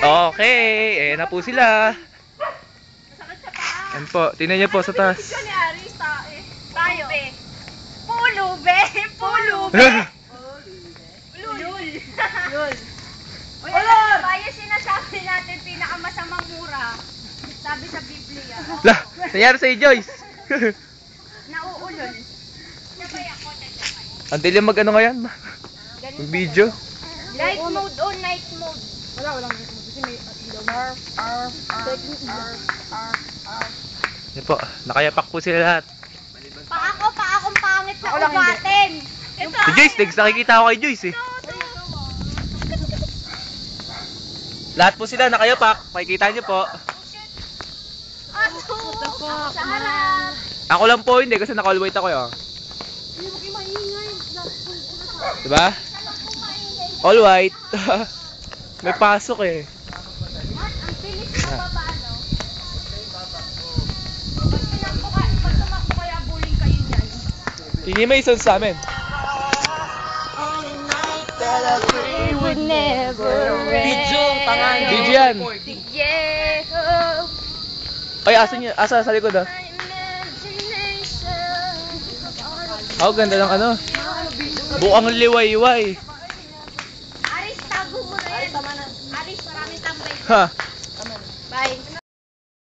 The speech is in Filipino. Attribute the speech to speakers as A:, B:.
A: Okay, na po sila. Yan po, tingnan niyo po sa taas.
B: Tayo. Pulube. Pulube. Ulul. Bayo sinasabi natin pinakamasamang mura. Sabi sa Biblia.
A: Lah, nangyari sa'yo, Joyce.
B: Nauulol.
A: Ang dilim mag-ano ngayon? Mag-video.
B: Night mode o night mode.
C: Walang kasi may ilaw.
A: Yan po, nakayapak po sila lahat.
B: Pa akong pangit na ugatin.
A: Si Joyce, next nakikita ako kay Joyce eh. Lahat po sila nakayapak, makikita niyo po.
B: Sa harap.
A: Ako lang po hindi kasi naka-all white ako yun. Diba? All white. May pasok eh.
B: Ang bilis na baba, no? Pag tumakbo kaya bullying kayo dyan.
A: Hindi may isang sa amin.
B: Would never
A: Video yan.
B: Yeah.
A: Ay, asa sa likod ah. Oh, ganda ng ano. Buang liwayway.
B: Aris, tago mo na yan. Aris, maraming tambay.
A: Ha.